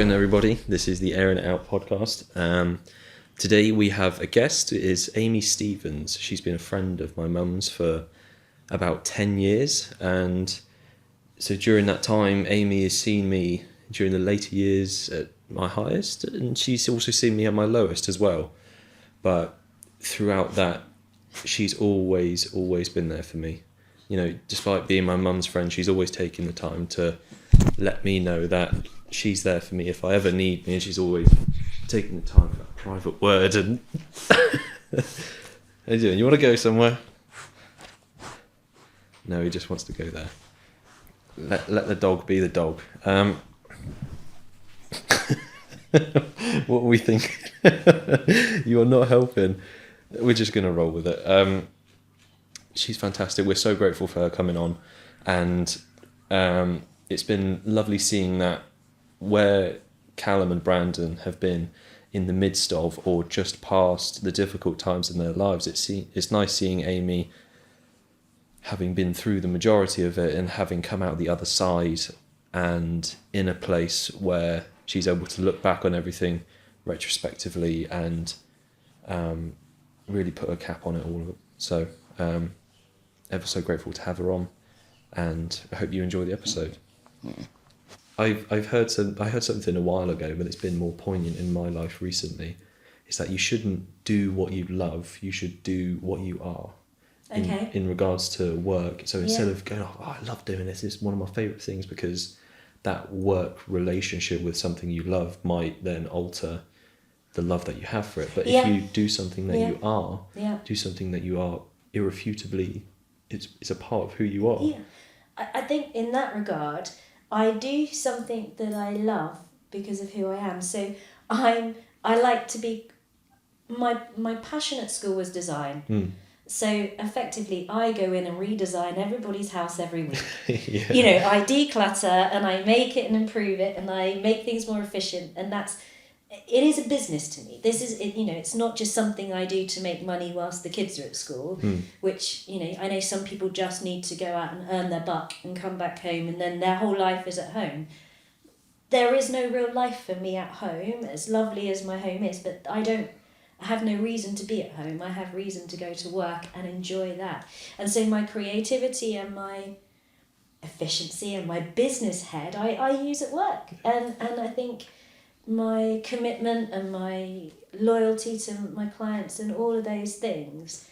again, everybody. This is the Airing It Out podcast. Today we have a guest. It is Amy Stevens. She's been a friend of my mum's for about 10 years. And so during that time, Amy has seen me during the later years at my highest, and she's also seen me at my lowest as well. But throughout that, she's always been there for me. You know, despite being my mum's friend, she's always taken the time to let me know that she's there for me if I ever need me, and she's always taking the time for a private word. And how you doing? You want to go somewhere? No, he just wants to go there. Let the dog be the dog. What we think? You are not helping. We're just going to roll with it. She's fantastic. We're so grateful for her coming on, and it's been lovely seeing that where Callum and Brandon have been in the midst of or just past the difficult times in their lives. It's nice seeing Amy having been through the majority of it and having come out the other side and in a place where she's able to look back on everything retrospectively and really put a cap on it all. So ever so grateful to have her on, and I hope you enjoy the episode. I heard something a while ago, but it's been more poignant in my life recently. It's that you shouldn't do what you love, you should do what you are. Okay. In regards to work. So instead of going, oh, I love doing this, it's one of my favourite things, because that work relationship with something you love might then alter the love that you have for it. But if you do something that you are, do something that you are irrefutably, it's a part of who you are. Yeah. I think in that regard, I do something that I love because of who I am. So I like to be, my passion at school was design. So effectively, I go in and redesign everybody's house every week. Yeah. You know, I declutter and I make it and improve it and I make things more efficient. And it is a business to me. This is, you know, it's not just something I do to make money whilst the kids are at school, which, you know, I know some people just need to go out and earn their buck and come back home and then their whole life is at home. There is no real life for me at home, as lovely as my home is, but I have no reason to be at home. I have reason to go to work and enjoy that. And so my creativity and my efficiency and my business head, I use at work. And I think my commitment and my loyalty to my clients and all of those things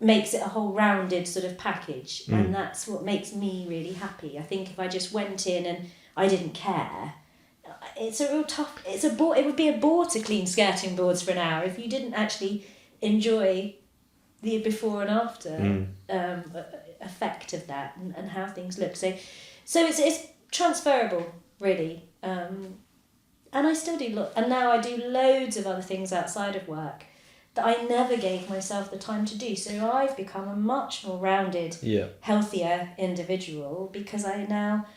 makes it a whole rounded sort of package. And that's what makes me really happy. I think if I just went in and I didn't care, it's a real tough, it would be a bore to clean skirting boards for an hour if you didn't actually enjoy the before and after effect of that and how things look. So it's transferable, really. And I still do and now I do loads of other things outside of work that I never gave myself the time to do. So I've become a much more rounded, healthier individual because I now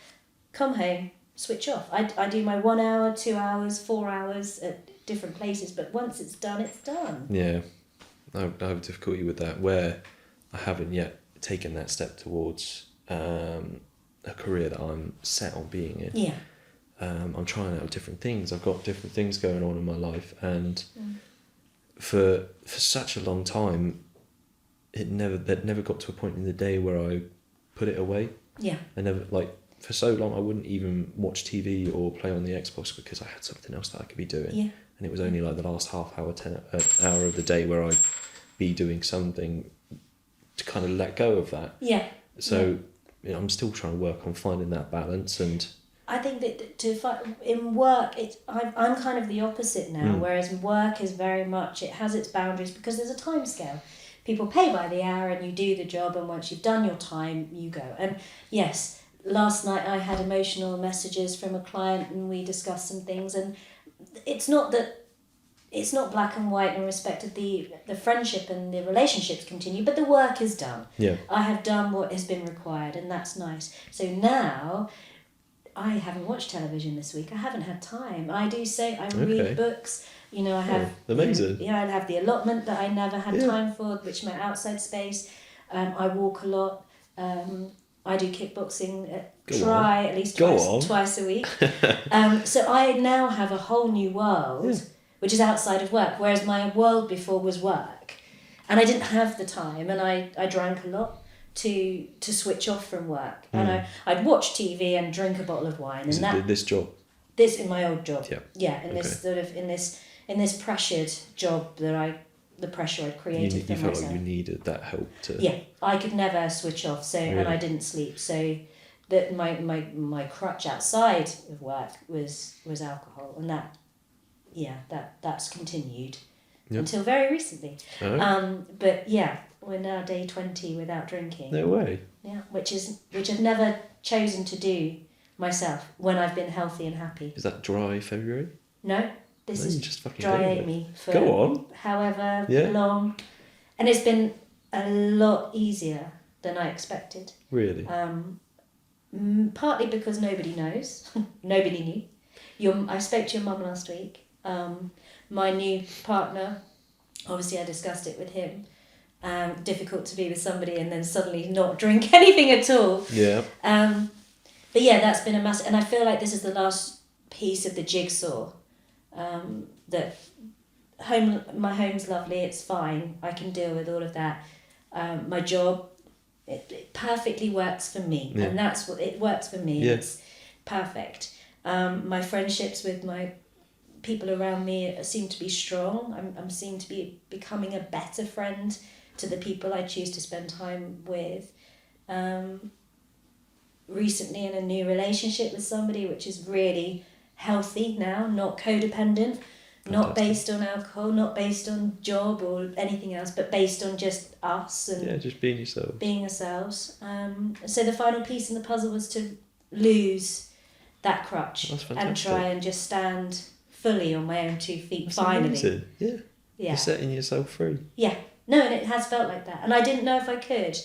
come home, switch off. I do my 1 hour, 2 hours, 4 hours at different places, but once it's done, it's done. Yeah, I have difficulty with that, where I haven't yet taken that step towards a career that I'm set on being in. Yeah. I'm trying out different things. I've got different things going on in my life, and for such a long time, it never got to a point in the day where I put it away. Yeah. I never, for so long, I wouldn't even watch TV or play on the Xbox because I had something else that I could be doing. Yeah. And it was only the last half hour, hour of the day where I'd be doing something to kind of let go of that. Yeah. So you know, I'm still trying to work on finding that balance. And I think that in work, I'm kind of the opposite now, whereas work is very much, it has its boundaries because there's a time scale. People pay by the hour and you do the job, and once you've done your time, you go. And yes, last night I had emotional messages from a client and we discussed some things, and it's not black and white in respect of the friendship and the relationships continue, but the work is done. Yeah. I have done what has been required, and that's nice. So now I haven't watched television this week. I haven't had time. I read books. You know, I have amazing. I have the allotment that I never had time for, which is my outside space. I walk a lot. I do kickboxing, Go on. at least Go on. twice a week. So I now have a whole new world, which is outside of work, whereas my world before was work. And I didn't have the time, and I drank a lot to switch off from work. And I'd watch TV and drink a bottle of wine. And this job? This in my old job. Yeah. Yeah, this sort of, in this pressured job that the pressure I'd created for you felt myself. like you needed that help to... Yeah, I could never switch off, Really? and I didn't sleep. So that my crutch outside of work was alcohol, and that's continued until very recently. Oh. But yeah, we're now day 20 without drinking. No way. Yeah, which I've never chosen to do myself when I've been healthy and happy. Is that dry February? No, this is just fucking dry doing it. Amy for Go on. however long, and it's been a lot easier than I expected. Really? Partly because nobody knows, nobody knew. I spoke to your mum last week. My new partner, obviously I discussed it with him. Difficult to be with somebody and then suddenly not drink anything at all. Yeah. But yeah, that's been a massive, and I feel like this is the last piece of the jigsaw. That my home's lovely, it's fine, I can deal with all of that. My job, it perfectly works for me, and that's what it works for me. It's perfect. My friendships with my people around me seem to be strong. I'm seem to be becoming a better friend to the people I choose to spend time with. Recently in a new relationship with somebody, which is really healthy now, not codependent, not based on alcohol, not based on job or anything else, but based on just us and just being yourself. Being ourselves. So the final piece in the puzzle was to lose that crutch and try and just stand fully on my own 2 feet. That's finally. Amazing. Yeah. You're setting yourself free. Yeah. No, and it has felt like that. And I didn't know if I could.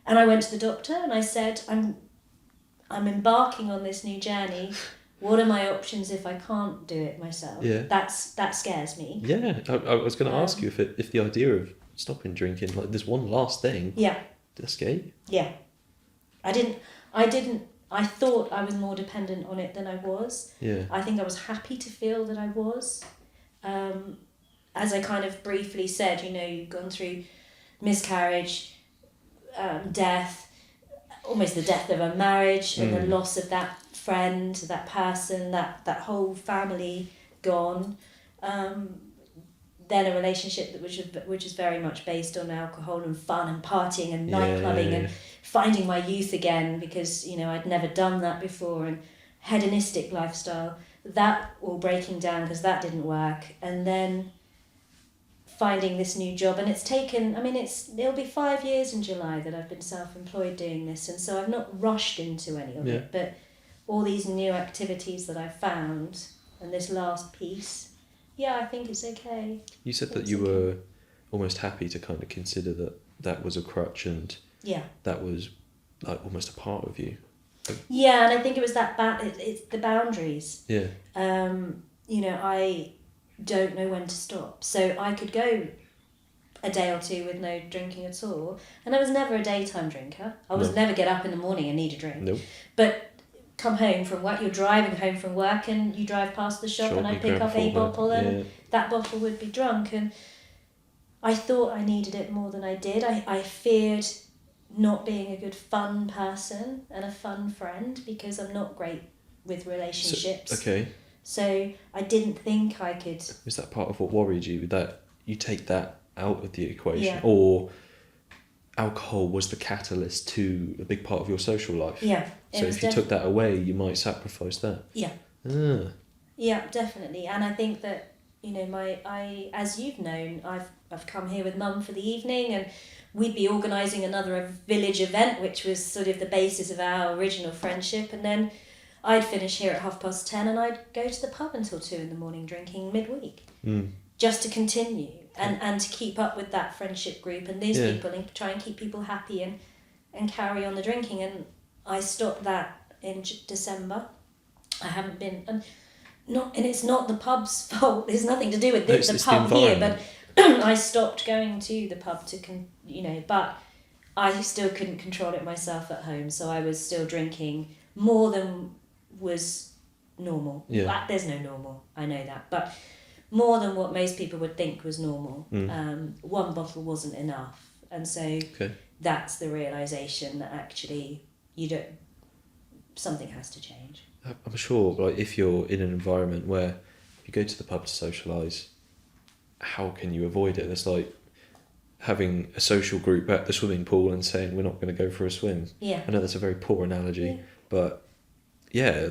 And I went to the doctor and I said, I'm embarking on this new journey. What are my options if I can't do it myself? Yeah. That scares me. Yeah, I was going to ask you if the idea of stopping drinking, like this one last thing, did that scare you? Yeah. I thought I was more dependent on it than I was. Yeah. I think I was happy to feel that I was. As I kind of briefly said, you've gone through miscarriage, death, almost the death of a marriage, and the loss of that friend, that person, that whole family gone. Then a relationship which is very much based on alcohol and fun and partying and night clubbing and finding my youth again because I'd never done that before, and hedonistic lifestyle, that all breaking down because that didn't work, and then finding this new job. And it's taken, it'll be 5 years in July that I've been self-employed doing this, and so I've not rushed into any of it, but all these new activities that I've found and this last piece, I think it's okay. You said that you were almost happy to kind of consider that was a crutch and that was like almost a part of you. Yeah, and I think it was it's the boundaries. Yeah. I don't know when to stop. So I could go a day or two with no drinking at all. And I was never a daytime drinker. I was never get up in the morning and need a drink. Nope. But come home from work, you're driving home from work and you drive past the shop and I pick up a bottle and that bottle would be drunk. And I thought I needed it more than I did. I feared not being a good fun person and a fun friend because I'm not great with relationships. So I didn't think I could... Was that part of what worried you, that you take that out of the equation? Or alcohol was the catalyst to a big part of your social life? Yeah. So if you took that away, you might sacrifice that? Yeah. Ah. Yeah, definitely. And I think that, as you've known, I've come here with Mum for the evening and we'd be organising another village event, which was sort of the basis of our original friendship. And then I'd finish here at 10:30 and I'd go to the pub until 2 a.m. drinking midweek, just to continue and to keep up with that friendship group and these people and try and keep people happy and carry on the drinking. And I stopped that in December. I haven't been, and it's not the pub's fault. There's nothing to do with the pub here, but I stopped going to the pub but I still couldn't control it myself at home, so I was still drinking more than was normal. Yeah. There's no normal, I know that, but more than what most people would think was normal. One bottle wasn't enough, and so that's the realisation that actually something has to change. I'm sure, like, if you're in an environment where you go to the pub to socialise, how can you avoid it? It's like having a social group at the swimming pool and saying we're not going to go for a swim. Yeah. I know that's a very poor analogy, but yeah,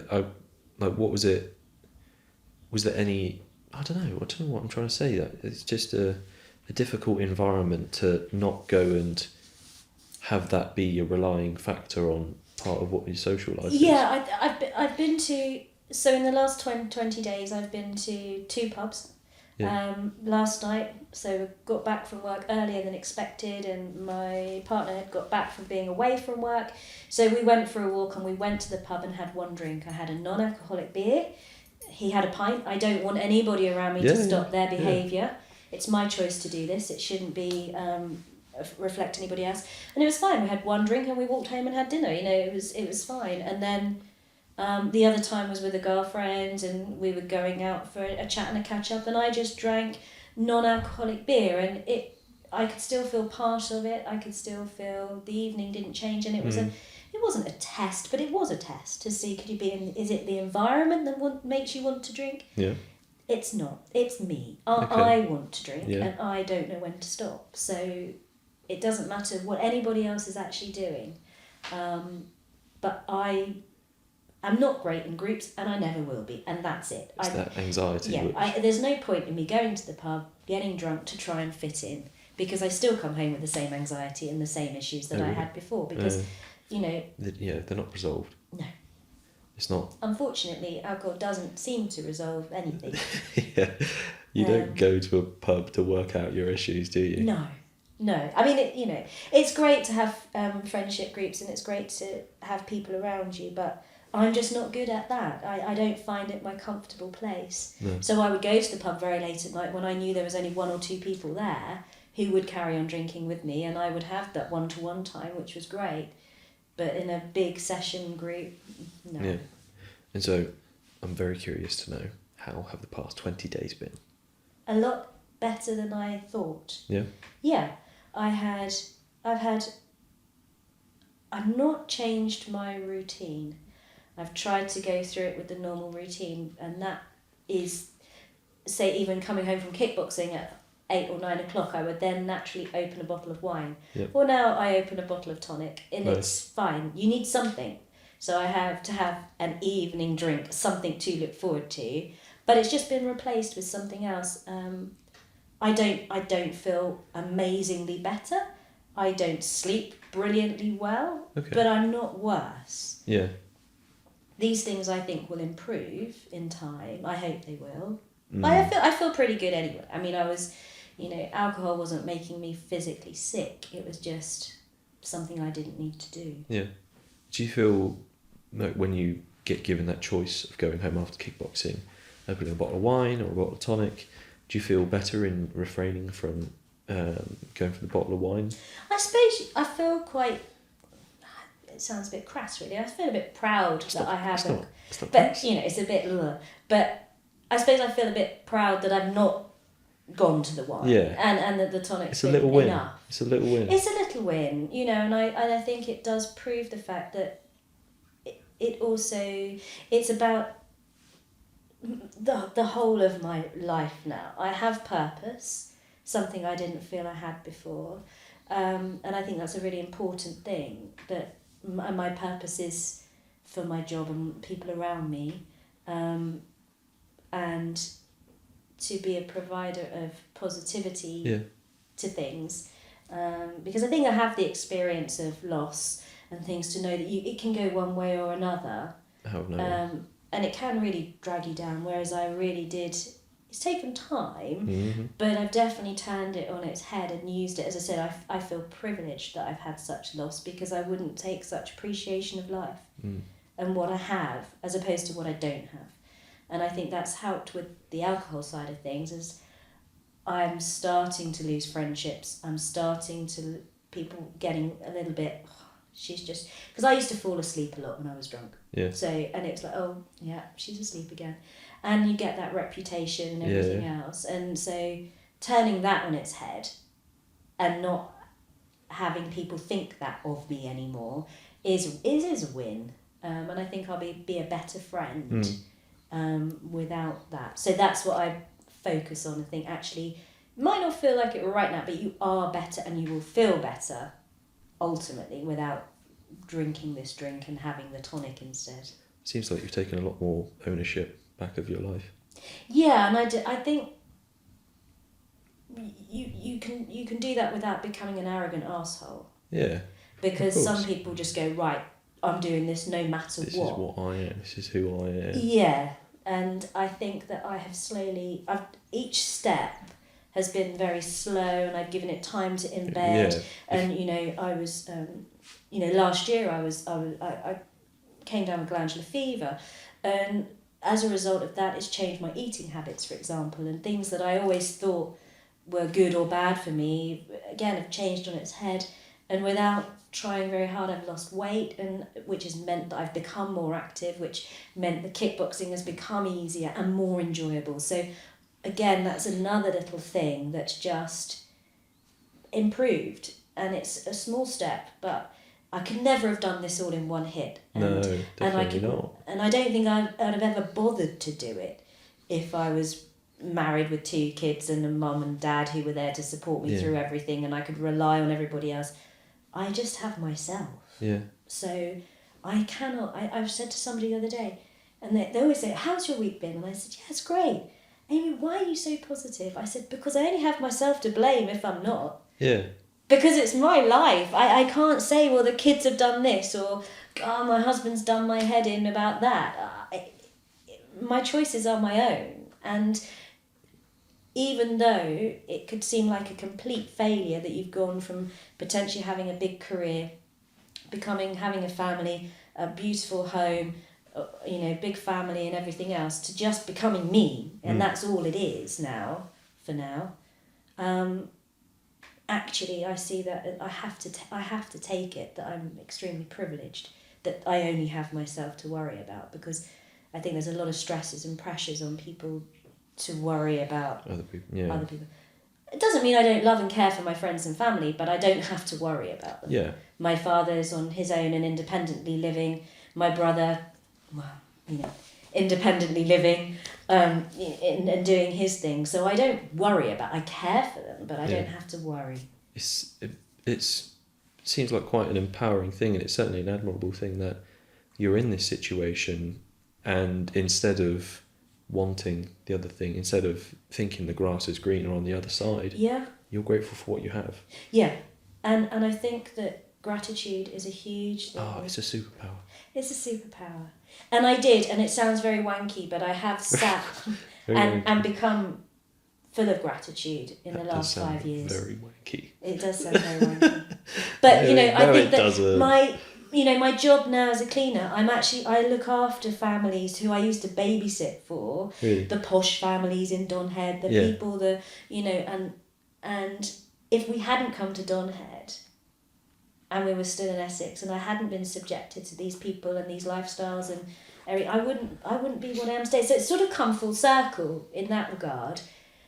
what was it? Was there any? I don't know what I'm trying to say. That it's just a difficult environment to not go and have that be a relying factor on part of what your social life is. Yeah, I've been to, so in the last 20 days I've been to 2 pubs. Yeah. Last night, so we got back from work earlier than expected, and my partner had got back from being away from work, so we went for a walk and we went to the pub and had one drink. I had a non-alcoholic beer, he had a pint. I don't want anybody around me to stop their behaviour. It's my choice to do this, it shouldn't be reflect anybody else, and it was fine. We had one drink and we walked home and had dinner, it was fine. And then the other time was with a girlfriend, and we were going out for a chat and a catch up, and I just drank non-alcoholic beer, and I could still feel part of it. I could still feel the evening didn't change, and it wasn't a test, but it was a test to see, is it the environment that makes you want to drink? Yeah. It's not. It's me. I want to drink, and I don't know when to stop. So it doesn't matter what anybody else is actually doing, but I'm not great in groups, and I never will be, and that's it. It's that anxiety. Yeah, there's no point in me going to the pub, getting drunk to try and fit in, because I still come home with the same anxiety and the same issues that I had before, because, they're not resolved. No. It's not. Unfortunately, alcohol doesn't seem to resolve anything. Yeah. You don't go to a pub to work out your issues, do you? No. I mean, it's great to have friendship groups, and it's great to have people around you, but I'm just not good at that. I don't find it my comfortable place. No. So I would go to the pub very late at night when I knew there was only 1 or 2 people there who would carry on drinking with me, and I would have that one-to-one time, which was great. But in a big session group, no. Yeah. And so I'm very curious to know, how have the past 20 days been? A lot better than I thought. Yeah? Yeah. I've not changed my routine. I've tried to go through it with the normal routine, and that is, say, even coming home from kickboxing at 8 or 9 o'clock, I would then naturally open a bottle of wine. Yep. Well, now I open a bottle of tonic, and nice. It's fine. You need something. So I have to have an evening drink, something to look forward to, but it's just been replaced with something else. I don't feel amazingly better. I don't sleep brilliantly well, but I'm not worse. Yeah. These things I think will improve in time. I hope they will. I feel pretty good anyway. I mean, I was, alcohol wasn't making me physically sick. It was just something I didn't need to do. Yeah. Do you feel like when you get given that choice of going home after kickboxing, opening a bottle of wine or a bottle of tonic, do you feel better in refraining from going for the bottle of wine? I suppose I feel quite... It sounds a bit crass, really. I feel a bit proud I haven't. It's not but, it's a bit... But I suppose I feel a bit proud that I've not gone to the wine. Yeah. And that the tonic's It's a little win. enough. It's a little win. It's a little win, and I think it does prove the fact that it also... It's about the whole of my life now. I have purpose, something I didn't feel I had before. And I think that's a really important thing, that my purpose is for my job and people around me, and to be a provider of positivity to things, because I think I have the experience of loss and things to know that it can go one way or another, and it can really drag you down, whereas I really did... It's taken time, but I've definitely turned it on its head and used it. As I said, I feel privileged that I've had such loss, because I wouldn't take such appreciation of life and what I have as opposed to what I don't have. And I think that's helped with the alcohol side of things, is I'm starting to lose friendships. I'm starting to people getting a little bit, oh, she's just, because I used to fall asleep a lot when I was drunk. Yeah. So, and it was like, oh yeah, she's asleep again. And you get that reputation and everything else. And so turning that on its head and not having people think that of me anymore is a win. And I think I'll be a better friend without that. So that's what I focus on. I think actually, it might not feel like it right now, but you are better and you will feel better ultimately without drinking this drink and having the tonic instead. Seems like you've taken a lot more ownership back of your life. Yeah, and I think you can do that without becoming an arrogant asshole. Yeah. Because some people just go, right, I'm doing this no matter what. This is what I am. This is who I am. Yeah, and I think that I have slowly, each step has been very slow, and I've given it time to embed. Yeah. And I was, last year I came down with glandular fever, and as a result of that, it's changed my eating habits, for example, and things that I always thought were good or bad for me, again, have changed on its head, and without trying very hard, I've lost weight, and which has meant that I've become more active, which meant the kickboxing has become easier and more enjoyable. So again, that's another little thing that's just improved, and it's a small step, but I could never have done this all in one hit. No, definitely not. And I don't think I'd have ever bothered to do it if I was married with 2 kids and a mum and dad who were there to support me through everything, and I could rely on everybody else. I just have myself. Yeah. So I cannot, I've said to somebody the other day, and they always say, how's your week been? And I said, yeah, it's great. Amy, why are you so positive? I said, because I only have myself to blame if I'm not. Yeah. Because it's my life. I can't say, well, the kids have done this, or, oh, my husband's done my head in about that. My choices are my own. And even though it could seem like a complete failure that you've gone from potentially having a big career, having a family, a beautiful home, big family and everything else, to just becoming me, and that's all it is now, for now. Actually, I see that I have to take it that I'm extremely privileged, that I only have myself to worry about, because I think there's a lot of stresses and pressures on people to worry about other people. Yeah. Other people. It doesn't mean I don't love and care for my friends and family, but I don't have to worry about them. Yeah. My father's on his own and independently living. My brother, independently living, and doing his thing. So I don't worry about. I care for them, but I don't have to worry. It seems like quite an empowering thing, and it's certainly an admirable thing that you're in this situation, and instead of wanting the other thing, instead of thinking the grass is greener on the other side, you're grateful for what you have. Yeah, and I think that gratitude is a huge thing. Oh, it's a superpower. It's a superpower. And I did, and it sounds very wanky, but I have sat and become full of gratitude in the last 5 years. Very wanky. It does sound very wanky. But, I think that my job now as a cleaner, I look after families who I used to babysit for. Really? The posh families in Donhead, the people, and if we hadn't come to Donhead and we were still in Essex and I hadn't been subjected to these people and these lifestyles, and I wouldn't be what I am today. So it's sort of come full circle in that regard.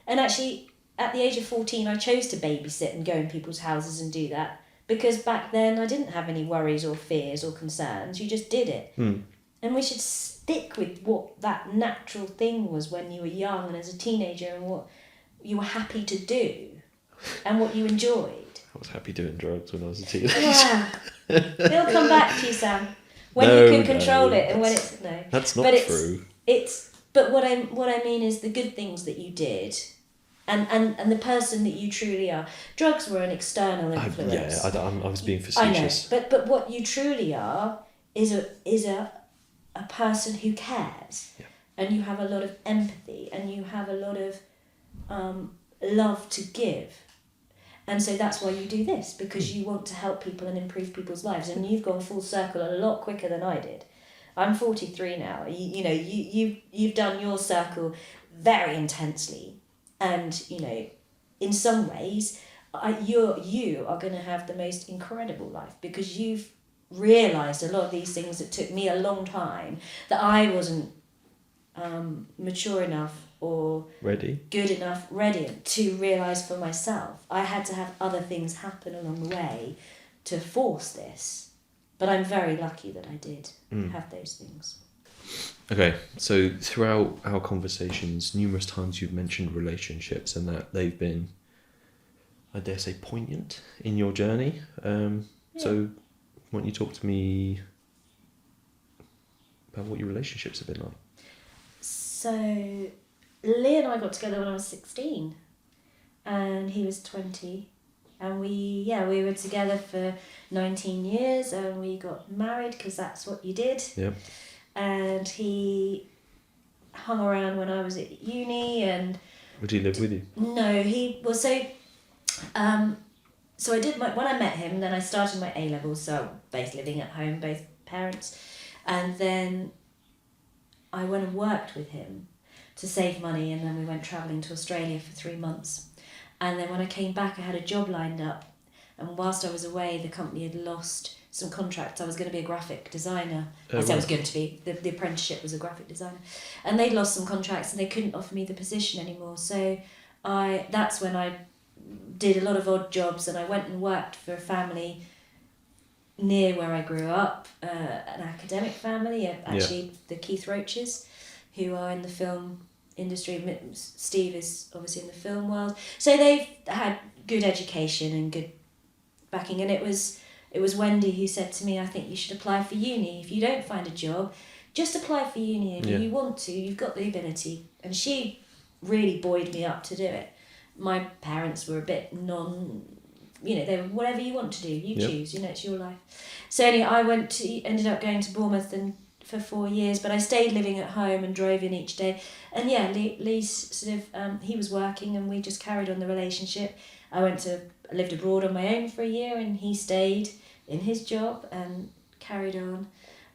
And actually, at the age of 14, I chose to babysit and go in people's houses and do that, because back then I didn't have any worries or fears or concerns. You just did it. And we should stick with what that natural thing was when you were young and as a teenager, and what you were happy to do and what you enjoyed. I was happy doing drugs when I was a teenager. Yeah. It'll come back to you, Sam. When you can control it, and when it's no. That's not true. But what I mean is the good things that you did, and the person that you truly are. Drugs were an external influence. I was being facetious. I know, but what you truly are is a person who cares, and you have a lot of empathy, and you have a lot of love to give. And so that's why you do this, because you want to help people and improve people's lives. And you've gone full circle a lot quicker than I did. I'm 43 now. You've done your circle very intensely. And, in some ways, you are going to have the most incredible life, because you've realised a lot of these things that took me a long time, that I wasn't mature enough or Ready? good enough, ready to realise for myself. I had to have other things happen along the way to force this. But I'm very lucky that I did have those things. Okay, so throughout our conversations, numerous times you've mentioned relationships and that they've been, I dare say, poignant in your journey. So why don't you talk to me about what your relationships have been like? So Lee and I got together when I was 16 and he was 20. And we were together for 19 years and we got married because that's what you did. Yep. And he hung around when I was at uni and... Would he live with you? No, he was so I did when I met him, then I started my A-levels, so both living at home, both parents. And then I went and worked with him to save money, and then we went travelling to Australia for 3 months. And then when I came back, I had a job lined up. And whilst I was away, the company had lost some contracts. I was going to be a graphic designer. I said I was going to be. The apprenticeship was a graphic designer. And they'd lost some contracts and they couldn't offer me the position anymore. So that's when I did a lot of odd jobs, and I went and worked for a family near where I grew up, an academic family, actually the Keith Roaches, who are in the film industry. Steve is obviously in the film world, so they've had good education and good backing. And it was Wendy who said to me, I think you should apply for uni. If you don't find a job, just apply for uni, and if you want to, you've got the ability. And she really buoyed me up to do it. My parents were a bit they were, whatever you want to do, you choose, it's your life. So anyway, I ended up going to Bournemouth for 4 years, but I stayed living at home and drove in each day. And Lee's sort of, he was working and we just carried on the relationship. I lived abroad on my own for a year and he stayed in his job and carried on.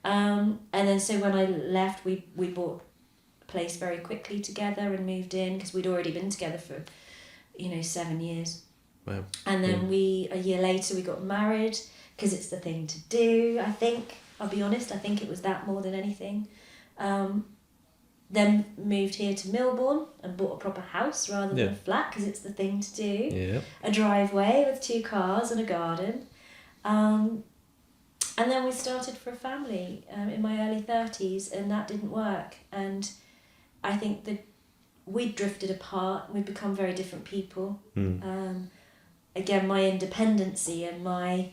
And then so when I left, we bought a place very quickly together and moved in because we'd already been together for, 7 years. Wow. And then a year later, we got married because it's the thing to do, I think. I'll be honest, I think it was that more than anything. Then moved here to Melbourne and bought a proper house rather than a flat because it's the thing to do. Yeah. A driveway with 2 cars and a garden. And then we started for a family in my early 30s, and that didn't work. And I think that we'd drifted apart. We'd become very different people. Again, my independency and I'm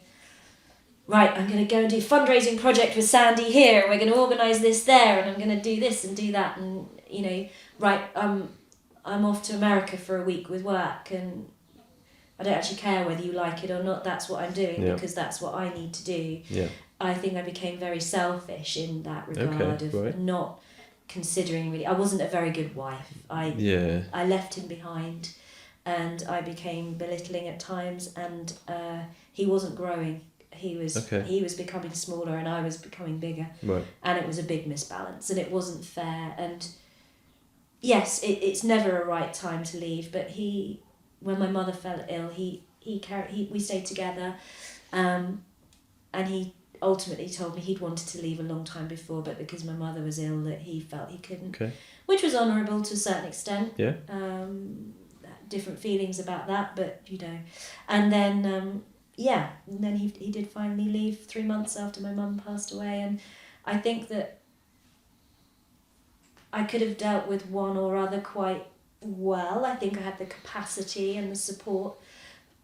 going to go and do a fundraising project with Sandy here, and we're going to organise this there, and I'm going to do this and do that, and I'm off to America for a week with work, and I don't actually care whether you like it or not. That's what I'm doing because that's what I need to do. Yeah. I think I became very selfish in that regard of not considering really. I wasn't a very good wife. I left him behind, and I became belittling at times, and he wasn't growing. He was becoming smaller and I was becoming bigger. Right. And it was a big misbalance and it wasn't fair. And yes, it's never a right time to leave, but when my mother fell ill, we stayed together, and he ultimately told me he'd wanted to leave a long time before, but because my mother was ill that he felt he couldn't. Okay. Which was honourable to a certain extent. Yeah. Different feelings about that, but and then and then he did finally leave 3 months after my mum passed away, and I think that I could have dealt with one or other quite well. I think I had the capacity and the support,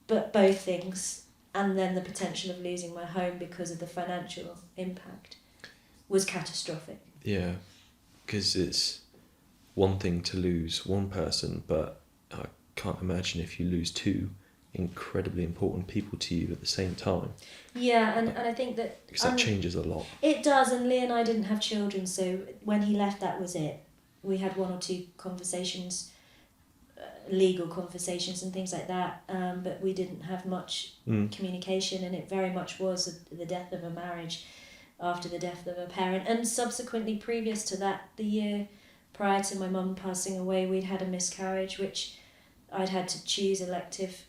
but both things, and then the potential of losing my home because of the financial impact was catastrophic. Yeah, because it's one thing to lose one person, but I can't imagine if you lose 2 incredibly important people to you at the same time. Yeah, and I think that... Because that changes a lot. It does, and Lee and I didn't have children, so when he left, that was it. We had 1 or 2 conversations, legal conversations and things like that, but we didn't have much communication, and it very much was the death of a marriage after the death of a parent. And subsequently, previous to that, the year prior to my mum passing away, we'd had a miscarriage, which I'd had to choose elective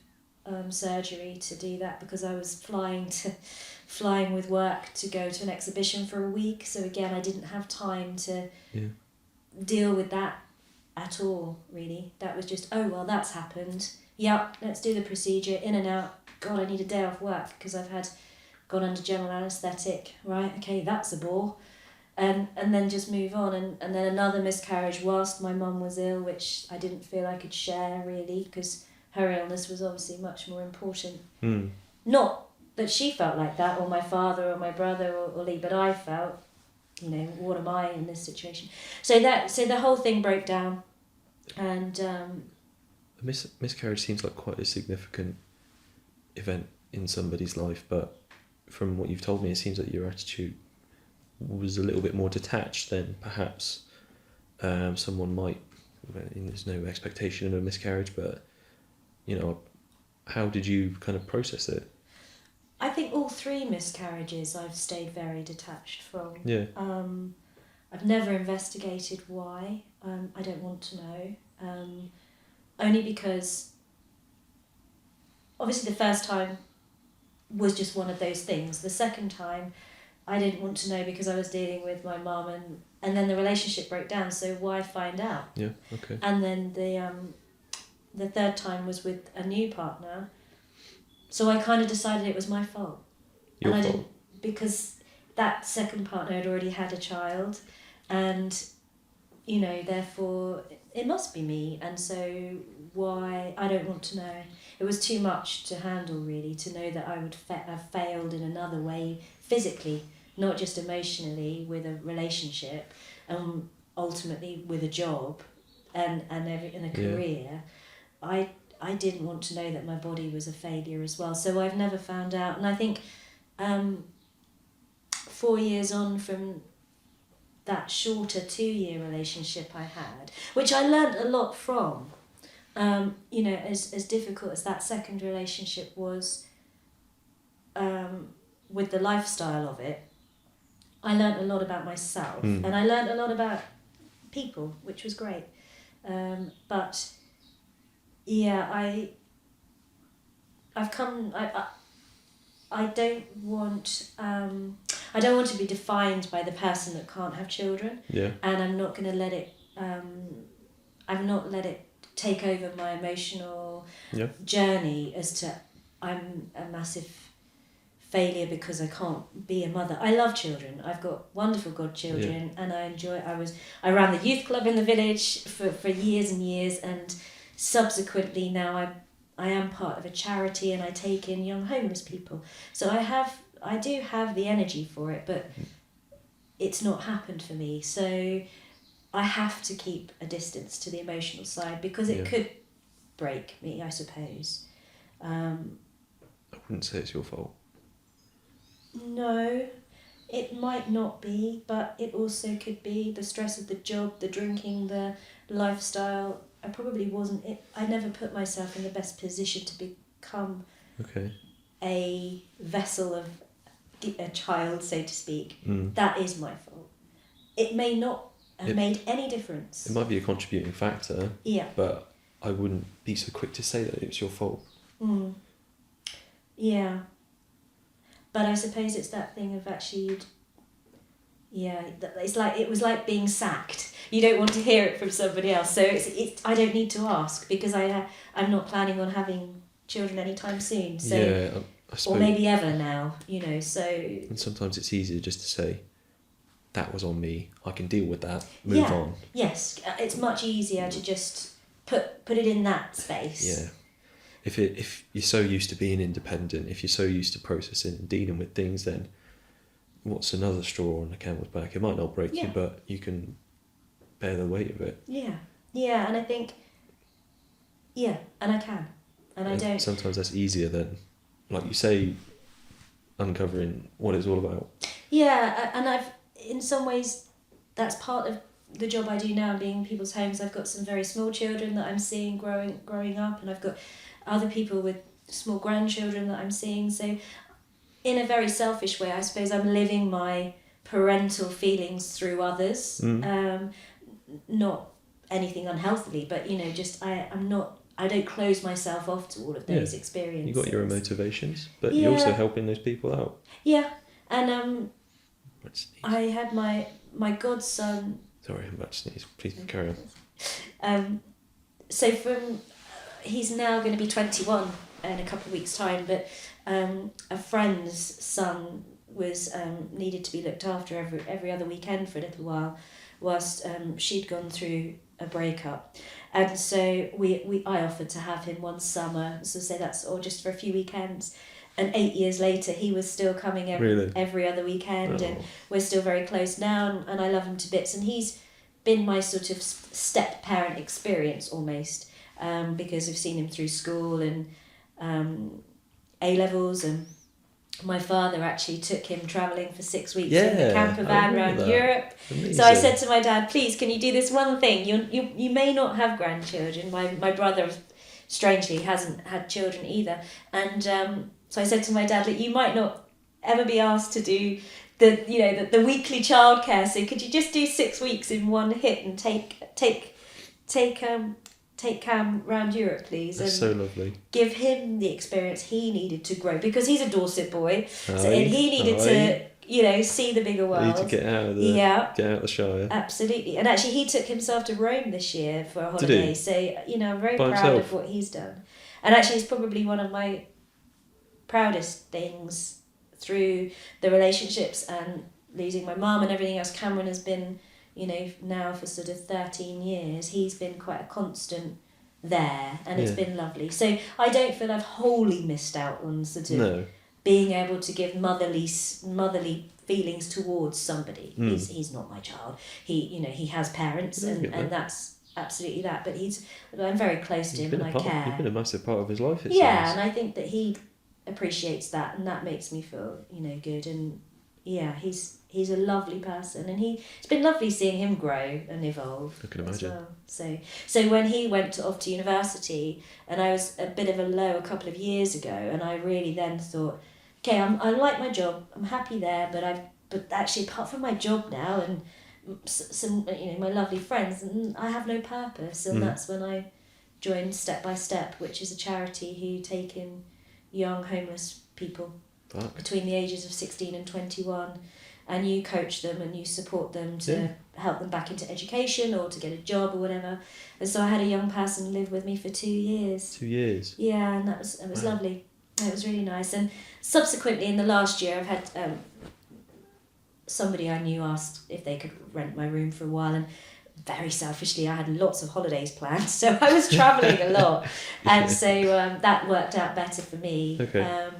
surgery to do that because I was flying with work to go to an exhibition for a week. So again, I didn't have time to deal with that at all, really. That was just, oh, well, that's happened. Yep, let's do the procedure, in and out. God, I need a day off work because I've gone under general anaesthetic. Right, okay, that's a bore. And then just move on. And then another miscarriage whilst my mum was ill, which I didn't feel I could share, really, because her illness was obviously much more important. Not that she felt like that, or my father, or my brother, or Lee, but I felt, what am I in this situation? So the whole thing broke down, and miscarriage seems like quite a significant event in somebody's life, but from what you've told me, it seems like your attitude was a little bit more detached than perhaps someone might. There's no expectation of a miscarriage, but how did you kind of process it? I think all 3 miscarriages I've stayed very detached from. Yeah. I've never investigated why. I don't want to know. Only because obviously the first time was just one of those things. The second time I didn't want to know because I was dealing with my mum, and then the relationship broke down, so why find out? Yeah, okay. And then the third time was with a new partner, so I kind of decided it was my fault. Your and I fault? didn't, because that second partner had already had a child, and therefore it must be me, and so why? I don't want to know. It was too much to handle, really, to know that I would have failed in another way, physically, not just emotionally, with a relationship, and ultimately with a job, and a career. I didn't want to know that my body was a failure as well. So I've never found out, and I think 4 years on from that shorter 2-year relationship I had, which I learnt a lot from. As difficult as that second relationship was, with the lifestyle of it, I learnt a lot about myself, and I learnt a lot about people, which was great. But yeah, I've come. I don't want. I don't want to be defined by the person that can't have children. Yeah. And I'm not going to let it. I've not let it take over my emotional journey as to I'm a massive failure because I can't be a mother. I love children. I've got wonderful godchildren, and I enjoy. I ran the youth club in the village for years and years, and subsequently now I am part of a charity, and I take in young homeless people. So I do have the energy for it, but it's not happened for me. So I have to keep a distance to the emotional side because it could break me, I suppose. I wouldn't say it's your fault. No, it might not be, but it also could be the stress of the job, the drinking, the lifestyle. I probably wasn't. I never put myself in the best position to become a vessel of a child, so to speak. That is my fault. It may not have made any difference. It might be a contributing factor. Yeah. But I wouldn't be so quick to say that it's your fault. Yeah. But I suppose it's that thing of actually, it's like it was like being sacked. You don't want to hear it from somebody else, so it's I don't need to ask because I'm not planning on having children anytime soon. So I suppose, or maybe ever now, So. And sometimes it's easier just to say, that was on me. I can deal with that. Move on. Yes, it's much easier to just put it in that space. Yeah. If you're so used to being independent, if you're so used to processing and dealing with things, then what's another straw on the camel's back? It might not break you, but you can bear the weight of it. Yeah, and I think, and I can, and I don't. Sometimes that's easier than, like you say, uncovering what it's all about. Yeah, and in some ways, that's part of the job I do now, being in people's homes. I've got some very small children that I'm seeing growing up, and I've got other people with small grandchildren that I'm seeing. So in a very selfish way, I suppose I'm living my parental feelings through others. Not anything unhealthily, but just I'm not I don't close myself off to all of those experiences. You got your own motivations, but Yeah. you're also helping those people out. Yeah, and Let's sneeze. I had my godson. Sorry, I'm about to sneeze. Please carry on. So he's now going to be 21 in a couple of weeks' time, but a friend's son was needed to be looked after every other weekend for a little while, whilst she'd gone through a breakup, and so I offered to have him one summer, so say that's or just for a few weekends. And 8 years later, he was still coming every other weekend, and we're still very close now, and I love him to bits. And he's been my sort of step-parent experience almost, because I've seen him through school and A-levels, and my father actually took him travelling for 6 weeks in the camper van around Europe. Amazing. So I said to my dad, please, can you do this one thing? You may not have grandchildren. My brother, strangely, hasn't had children either. And so I said to my dad, look, you might not ever be asked to do the weekly childcare. So could you just do 6 weeks in one hit and take Cam round Europe, please? That's and so lovely. Give him the experience he needed to grow, because he's a Dorset boy, and he needed to see the bigger world. You need to get out of the Shire. Absolutely. And actually he took himself to Rome this year for a holiday. So I'm very proud of what he's done. And actually it's probably one of my proudest things through the relationships and losing my mum and everything else. Cameron has been, now for sort of 13 years, he's been quite a constant there, and it's been lovely. So I don't feel I've wholly missed out on sort of being able to give motherly feelings towards somebody. He's not my child. He has parents, and that's absolutely that. But I'm very close to him, and I care. You've been a massive part of his life. Seems. And I think that he appreciates that, and that makes me feel good. And he's a lovely person, and it's been lovely seeing him grow and evolve. I can imagine. Well. So when he went off to university, and I was a bit of a low a couple of years ago, and I really then thought, okay, I like my job, I'm happy there, but actually apart from my job now and some my lovely friends, and I have no purpose. And that's when I joined Step by Step, which is a charity who take in young homeless people between the ages of 16 and 21, and you coach them and you support them to help them back into education or to get a job or whatever. And so I had a young person live with me for 2 years. 2 years? Yeah, and it was lovely. It was really nice. And subsequently in the last year I've had somebody I knew asked if they could rent my room for a while, and very selfishly I had lots of holidays planned, so I was travelling a lot, and so that worked out better for me. Okay.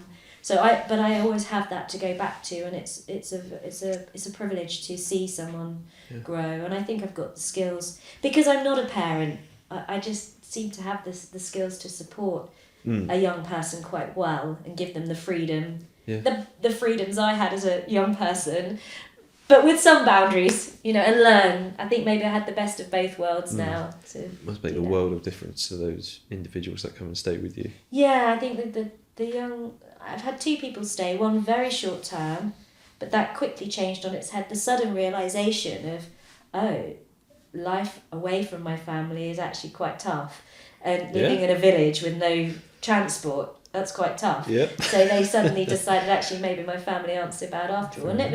But I always have that to go back to, and it's a privilege to see someone grow, and I think I've got the skills, because I'm not a parent. I just seem to have the skills to support a young person quite well and give them the freedom, the freedoms I had as a young person, but with some boundaries, and learn. I think maybe I had the best of both worlds now. Must make a world of difference to those individuals that come and stay with you. Yeah, I think that the young... I've had 2 people stay, one very short term, but that quickly changed on its head. The sudden realisation of, life away from my family is actually quite tough. And living in a village with no transport, that's quite tough. Yeah. So they suddenly decided, actually, maybe my family aren't so bad after all. And it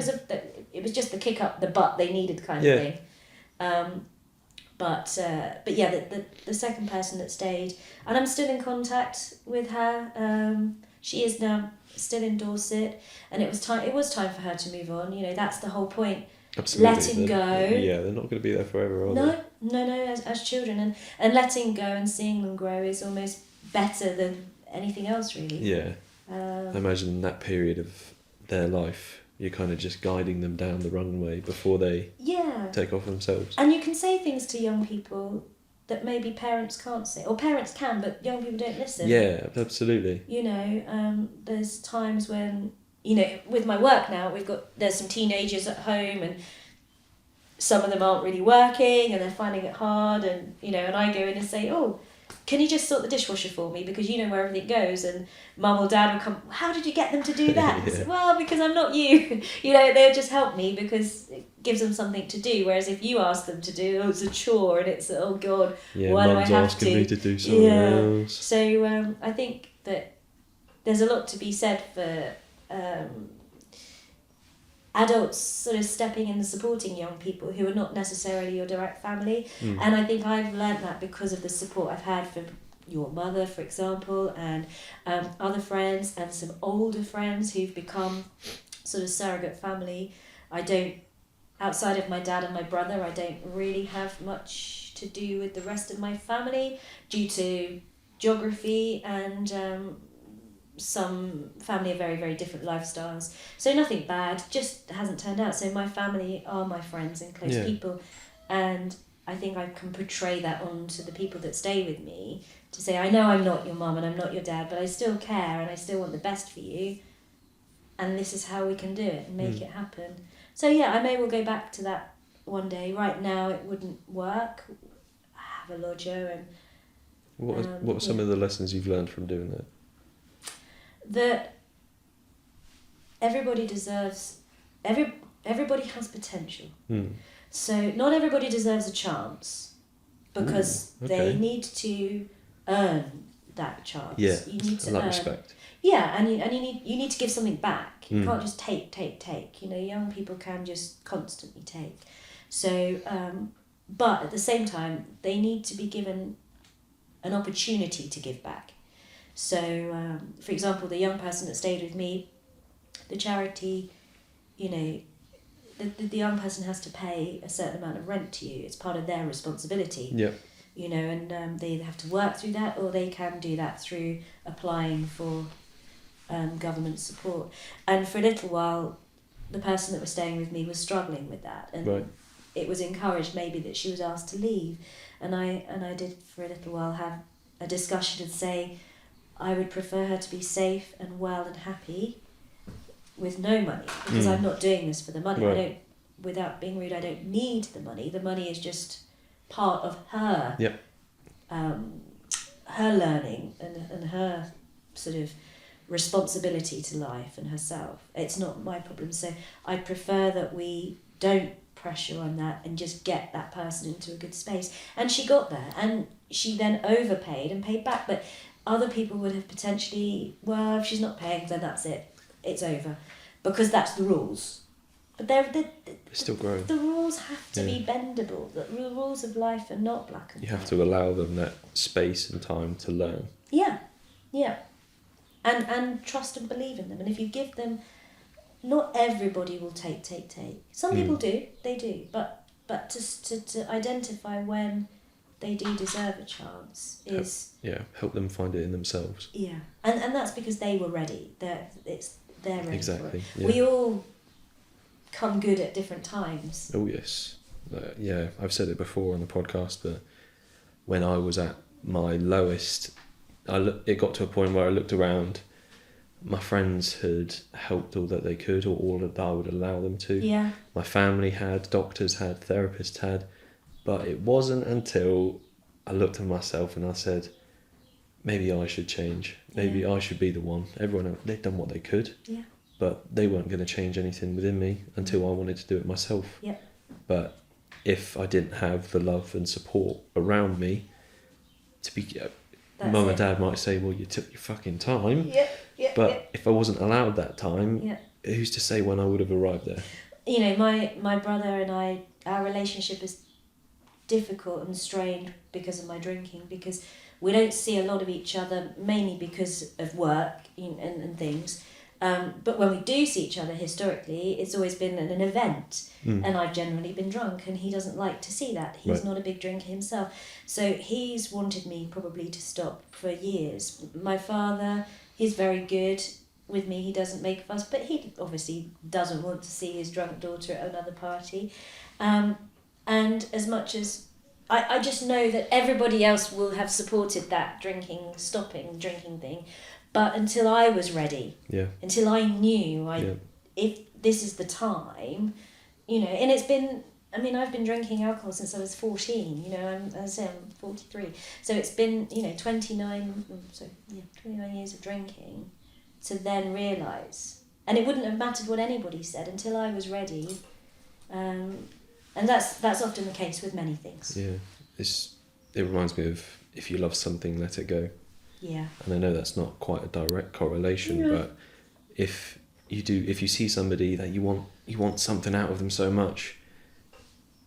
was just the kick up the butt they needed kind of thing. But yeah, the second person that stayed, and I'm still in contact with her. She is now still in Dorset, and it was time for her to move on. That's the whole point. Absolutely. Letting go. Yeah, they're not going to be there forever, are they? No. As children, and letting go and seeing them grow is almost better than anything else, really. Yeah. I imagine in that period of their life, you're kind of just guiding them down the runway before they take off themselves. And you can say things to young people that maybe parents can't say, or parents can, but young people don't listen. Yeah, absolutely. There's times when, with my work now, there's some teenagers at home, and some of them aren't really working, and they're finding it hard, and and I go in and say, can you just sort the dishwasher for me, because you know where everything goes, and mum or dad will come, how did you get them to do that? I said, well, because I'm not you. They'll just help me, because gives them something to do. Whereas if you ask them to do, it's a chore and it's, oh God, Yeah, why do I mum's have asking to? me to do something else. So I think that there's a lot to be said for adults sort of stepping in and supporting young people who are not necessarily your direct family. And I think I've learnt that because of the support I've had from your mother, for example, and other friends and some older friends who've become sort of surrogate family. Outside of my dad and my brother, I don't really have much to do with the rest of my family due to geography and some family are very, very different lifestyles. So nothing bad, just hasn't turned out. So my family are my friends and close people. And I think I can portray that onto the people that stay with me to say, I know I'm not your mum and I'm not your dad, but I still care and I still want the best for you. And this is how we can do it and make it happen. So yeah, I may well go back to that one day. Right now it wouldn't work. I have a lodger and... What are some of the lessons you've learned from doing that? That everybody deserves... Everybody has potential. So not everybody deserves a chance because they need to earn that chance. Yeah, you need to I like earn. respect. Yeah, and you need to give something back. You can't just take. Young people can just constantly take. So, but at the same time, they need to be given an opportunity to give back. So, for example, the young person that stayed with me, the charity, the young person has to pay a certain amount of rent to you. It's part of their responsibility. Yeah. And they either have to work through that or they can do that through applying for government support. And for a little while, the person that was staying with me was struggling with that. And it was encouraged maybe that she was asked to leave. And I did for a little while have a discussion and say, I would prefer her to be safe and well and happy with no money, because I'm not doing this for the money. I don't, without being rude, I don't need the money. The money is just part of her, her learning and her sort of responsibility to life and herself. It's not my problem. So I prefer that we don't pressure on that and just get that person into a good space. And she got there, and she then overpaid and paid back. But other people would have potentially, well, if she's not paying, then that's it. It's over, because that's the rules. But they're still growing. The rules have to be bendable. The rules of life are not black and white. You have to allow them that space and time to learn. Yeah. And trust and believe in them. And if you give them, not everybody will take. Some people do, they do. But to identify when they do deserve a chance is... help them find it in themselves. Yeah, and that's because they were ready. They're ready for it. Yeah. We all come good at different times. Oh yes. I've said it before on the podcast, but when I was at my lowest, it got to a point where I looked around. My friends had helped all that they could, or all that I would allow them to. Yeah. My family had, doctors had, therapists had, but it wasn't until I looked at myself and I said, maybe I should change. Maybe I should be the one. Everyone else, they'd done what they could. Yeah. But they weren't going to change anything within me until I wanted to do it myself. Yeah. But if I didn't have the love and support around me, Mum and Dad might say, well, you took your fucking time. But if I wasn't allowed that time, who's to say when I would have arrived there? My brother and I, our relationship is difficult and strained because of my drinking, because we don't see a lot of each other, mainly because of work and things. But when we do see each other historically, it's always been an event, and I've generally been drunk, and he doesn't like to see that. He's not a big drinker himself. So he's wanted me probably to stop for years. My father, he's very good with me. He doesn't make a fuss, but he obviously doesn't want to see his drunk daughter at another party. And as much as I just know that everybody else will have supported that stopping drinking thing. But until I was ready, until I knew if this is the time, and it's been, I've been drinking alcohol since I was 14, I'm 43. So it's been, 29 years of drinking to then realise. And it wouldn't have mattered what anybody said until I was ready. And that's often the case with many things. Yeah, it reminds me of, if you love something, let it go. Yeah. And I know that's not quite a direct correlation, but if you see somebody that you want something out of them so much,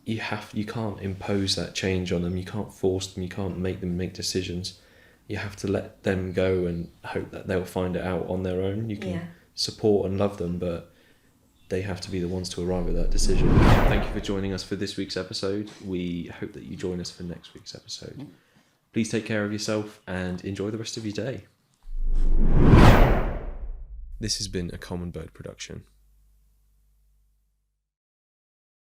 you can't impose that change on them. You can't force them. You can't make them make decisions. You have to let them go and hope that they'll find it out on their own. You can support and love them, but they have to be the ones to arrive at that decision. Thank you for joining us for this week's episode. We hope that you join us for next week's episode. Please take care of yourself and enjoy the rest of your day. This has been a Common Bird production.